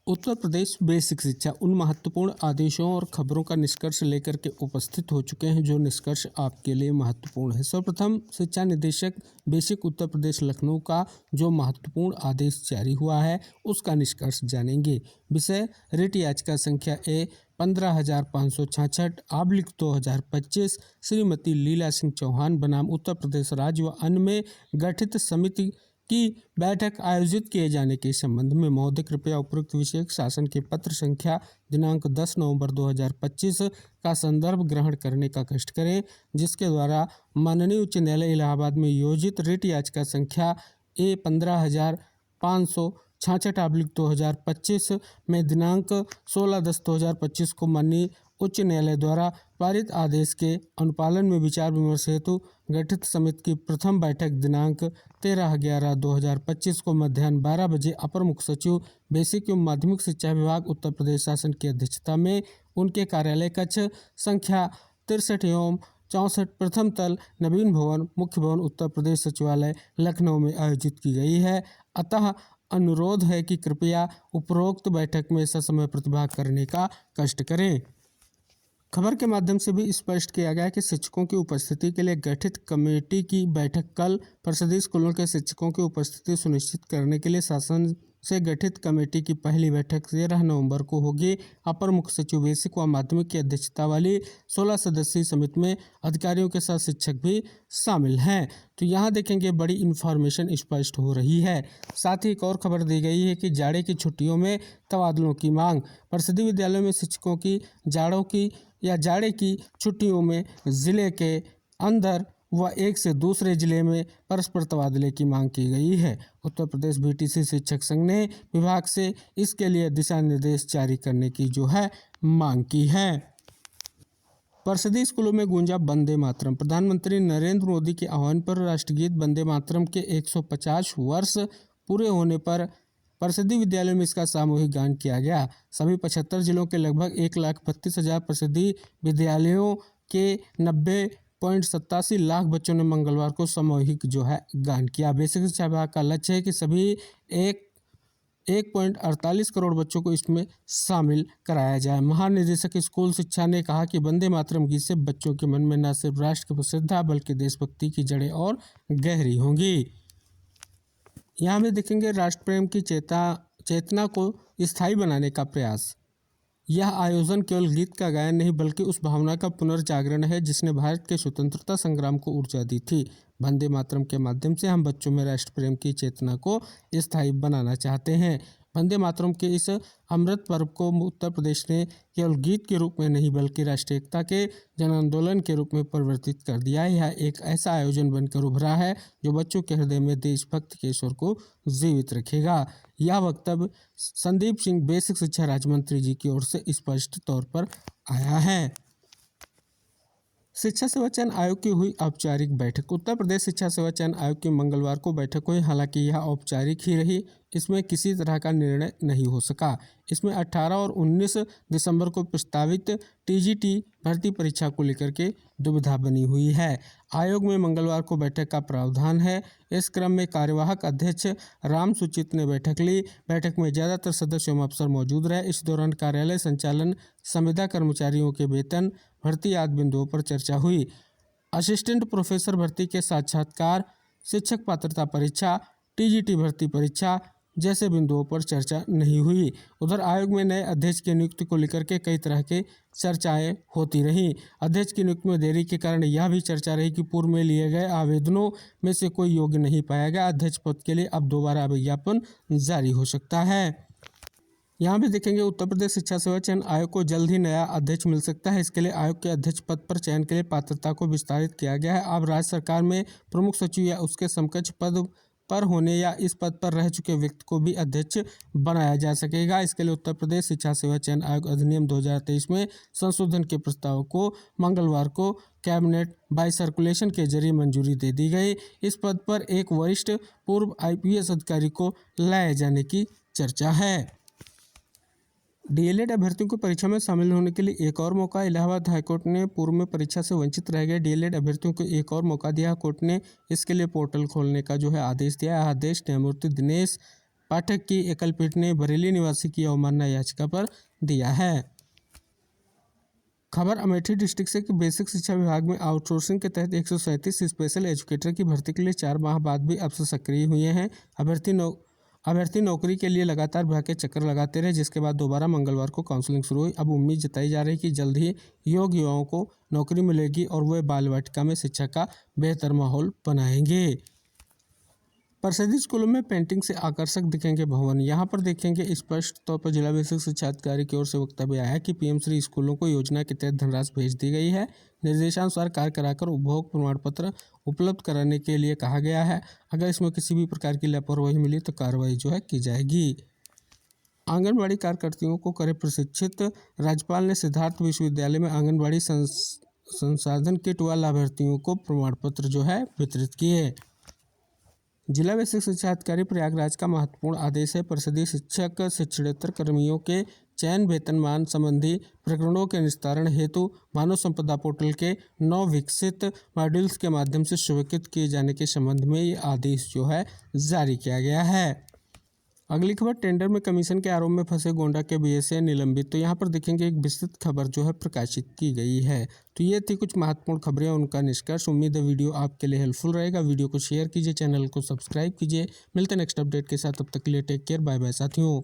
Uttar Pradesh basic शिक्षा उन महत्वपूर्ण आदेशों और खबरों का निष्कर्ष लेकर के उपस्थित हो चुके हैं जो निष्कर्ष आपके लिए महत्वपूर्ण है। सर्वप्रथम शिक्षा निदेशक बेसिक उत्तर प्रदेश लखनऊ का जो महत्वपूर्ण आदेश जारी हुआ है उसका निष्कर्ष जानेंगे। विषय रिट याचिका संख्या ए 15,566/2025 श्रीमती लीला सिंह चौहान बनाम उत्तर प्रदेश राज्य व अन्य में गठित समिति की बैठक आयोजित किए जाने के संबंध में महोदय कृपया उपरोक्त विषय शासन के पत्र संख्या दिनांक 10 नवंबर 2025 का संदर्भ ग्रहण करने का कष्ट करें, जिसके द्वारा माननीय उच्च न्यायालय इलाहाबाद में योजित रिट याचिका संख्या ए 15,566/2025 में दिनांक 16/10/2025 को माननीय उच्च न्यायालय द्वारा पारित आदेश के अनुपालन में विचार विमर्श हेतु गठित समिति की प्रथम बैठक दिनांक 13/11/2025 को मध्याह्न 12 बजे अपर मुख्य सचिव बेसिक एवं माध्यमिक शिक्षा विभाग उत्तर प्रदेश शासन की अध्यक्षता में उनके कार्यालय कक्ष संख्या 63 एवं 64 प्रथम तल नवीन भवन मुख्य भवन उत्तर प्रदेश सचिवालय लखनऊ में आयोजित की गई है। अतः अनुरोध है कि कृपया उपरोक्त बैठक में ससमय प्रतिभाग करने का कष्ट करें। खबर के माध्यम से भी स्पष्ट किया गया कि शिक्षकों की उपस्थिति के लिए गठित कमेटी की बैठक कल परिषदीय स्कूलों के शिक्षकों की उपस्थिति सुनिश्चित करने के लिए शासन से गठित कमेटी की पहली बैठक 13 नवंबर को होगी। अपर मुख्य सचिव बेसिक व माध्यमिक की अध्यक्षता वाली 16 सदस्यीय समिति में अधिकारियों के साथ शिक्षक भी शामिल हैं। तो यहाँ देखेंगे बड़ी इन्फॉर्मेशन स्पष्ट हो रही है। साथ ही एक और खबर दी गई है कि जाड़े की छुट्टियों में तबादलों की मांग। परिषदीय विद्यालयों में शिक्षकों की जाड़े की छुट्टियों में जिले के अंदर व एक से दूसरे जिले में परस्पर तबादले की मांग की गई है। उत्तर प्रदेश बीटीसी शिक्षक संघ ने विभाग से इसके लिए दिशा निर्देश जारी करने की जो है मांग की है। परिषदीय स्कूलों में गूंजा वंदे मातरम। प्रधानमंत्री नरेंद्र मोदी के आह्वान पर राष्ट्रगीत वंदे मातरम के 150 वर्ष पूरे होने पर परिषदीय विद्यालयों में इसका सामूहिक गान किया गया। सभी 75 जिलों के लगभग 1,32,000 परिषदीय विद्यालयों के 90.87 लाख बच्चों ने मंगलवार को सामूहिक जो है गान किया। बेसिक शिक्षा विभाग का लक्ष्य है कि सभी 1.48 करोड़ बच्चों को इसमें शामिल कराया जाए। महानिदेशक स्कूल शिक्षा ने कहा कि वंदे मातरम गीत से बच्चों के मन में न सिर्फ राष्ट्र की प्रसिद्धता बल्कि देशभक्ति की जड़ें और गहरी होंगी। यहाँ भी देखेंगे राष्ट्र प्रेम की चेतना को स्थायी बनाने का प्रयास। यह आयोजन केवल गीत का गायन नहीं बल्कि उस भावना का पुनर्जागरण है जिसने भारत के स्वतंत्रता संग्राम को ऊर्जा दी थी। वंदे मातरम के माध्यम से हम बच्चों में राष्ट्र प्रेम की चेतना को स्थायी बनाना चाहते हैं। वंदे मातरम के इस अमृत पर्व को उत्तर प्रदेश ने केवल गीत के रूप में नहीं बल्कि राष्ट्रीय एकता के जन आंदोलन के रूप में परिवर्तित कर दिया है। यह एक ऐसा आयोजन बनकर उभरा है जो बच्चों के हृदय में देशभक्ति के स्वर को जीवित रखेगा। यह वक्तव्य संदीप सिंह बेसिक शिक्षा राज्य मंत्री जी की ओर से स्पष्ट तौर पर आया है। शिक्षा सेवा चयन आयोग की हुई औपचारिक बैठक। उत्तर प्रदेश शिक्षा सेवा चयन आयोग की मंगलवार को बैठक हुई। हालांकि यह औपचारिक ही रही, इसमें किसी तरह का निर्णय नहीं हो सका। इसमें 18 और 19 दिसंबर को प्रस्तावित टीजीटी भर्ती परीक्षा को लेकर के दुविधा बनी हुई है। आयोग में मंगलवार को बैठक का प्रावधान है। इस क्रम में कार्यवाहक अध्यक्ष राम सुचित ने बैठक ली। बैठक में ज़्यादातर सदस्य एवं अफसर मौजूद रहे। इस दौरान कार्यालय संचालन, संविदा कर्मचारियों के वेतन, भर्ती आदि बिंदुओं पर चर्चा हुई। असिस्टेंट प्रोफेसर भर्ती के साक्षात्कार, शिक्षक पात्रता परीक्षा, टीजीटी भर्ती परीक्षा जैसे बिंदुओं पर चर्चा नहीं हुई। उधर आयोग में नए अध्यक्ष की नियुक्ति को लेकर के कई तरह के चर्चाएं होती रहीं। अध्यक्ष की नियुक्ति में देरी के कारण यह भी चर्चा रही कि पूर्व में लिए गए आवेदनों में से कोई योग्य नहीं पाया गया। अध्यक्ष पद के लिए अब दोबारा विज्ञापन जारी हो सकता है। यहाँ भी देखेंगे उत्तर प्रदेश शिक्षा सेवा चयन आयोग को जल्द ही नया अध्यक्ष मिल सकता है। इसके लिए आयोग के अध्यक्ष पद पर चयन के लिए पात्रता को विस्तारित किया गया है। अब राज्य सरकार में प्रमुख सचिव या उसके समकक्ष पद पर होने या इस पद पर रह चुके व्यक्ति को भी अध्यक्ष बनाया जा सकेगा। इसके लिए उत्तर प्रदेश शिक्षा सेवा चयन आयोग अधिनियम 2023 में संशोधन के प्रस्ताव को मंगलवार को कैबिनेट बाय सर्कुलेशन के जरिए मंजूरी दे दी गई। इस पद पर एक वरिष्ठ पूर्व IPS अधिकारी को लाए जाने की चर्चा है। डीएलएड अभ्यर्थियों को परीक्षा में शामिल होने के लिए एक और मौका। इलाहाबाद हाईकोर्ट ने पूर्व में परीक्षा से वंचित रह गए डीएलएड अभ्यर्थियों को एक और मौका दिया। कोर्ट ने इसके लिए पोर्टल खोलने का जो है आदेश दिया। आदेश न्यायमूर्ति दिनेश पाठक की एकल पीठ ने बरेली निवासी की अवमानना याचिका पर दिया है। खबर अमेठी डिस्ट्रिक्ट से कि बेसिक शिक्षा विभाग में आउटसोर्सिंग के तहत 137 स्पेशल एजुकेटर की भर्ती के लिए 4 माह बाद भी अफसर सक्रिय हुए हैं। अभ्यर्थी नौकरी के लिए लगातार विभाग के चक्कर लगाते रहे, जिसके बाद दोबारा मंगलवार को काउंसलिंग शुरू हुई। अब उम्मीद जताई जा रही है कि जल्द ही योग्य युवाओं को नौकरी मिलेगी और वे बाल वाटिका में शिक्षा का बेहतर माहौल बनाएंगे। परिषदीय स्कूलों में पेंटिंग से आकर्षक दिखेंगे भवन। यहाँ पर देखेंगे स्पष्ट तौर पर जिला बेसिक शिक्षा अधिकारी की ओर से वक्तव्य आया है कि पीएम श्री स्कूलों को योजना के तहत धनराशि भेज दी गई है। निर्देशानुसार कार्य कराकर उपभोग प्रमाण पत्र उपलब्ध कराने के लिए कहा गया है। अगर इसमें किसी भी प्रकार की लापरवाही मिली तो कार्रवाई की जाएगी। आंगनबाड़ी कार्यकर्तियों को करे प्रशिक्षित। राज्यपाल ने सिद्धार्थ विश्वविद्यालय में आंगनबाड़ी संसाधन किट व लाभार्थियों को प्रमाण पत्र वितरित किए। जिला बेसिक शिक्षा अधिकारी प्रयागराज का महत्वपूर्ण आदेश है। परिषदीय शिक्षक शिक्षणेतर कर्मियों के चयन वेतनमान संबंधी प्रकरणों के निस्तारण हेतु मानव संपदा पोर्टल के नवविकसित मॉड्यूल्स के माध्यम से स्वीकृत किए जाने के संबंध में ये आदेश जारी किया गया है। अगली खबर, टेंडर में कमीशन के आरोप में फंसे गोंडा के बीएसए निलंबित। तो यहाँ पर देखेंगे एक विस्तृत खबर प्रकाशित की गई है। तो ये थी कुछ महत्वपूर्ण खबरें, उनका निष्कर्ष। उम्मीद है वीडियो आपके लिए हेल्पफुल रहेगा। वीडियो को शेयर कीजिए, चैनल को सब्सक्राइब कीजिए। मिलते हैं नेक्स्ट अपडेट के साथ, तब तक के लिए टेक केयर, बाय बाय साथियों।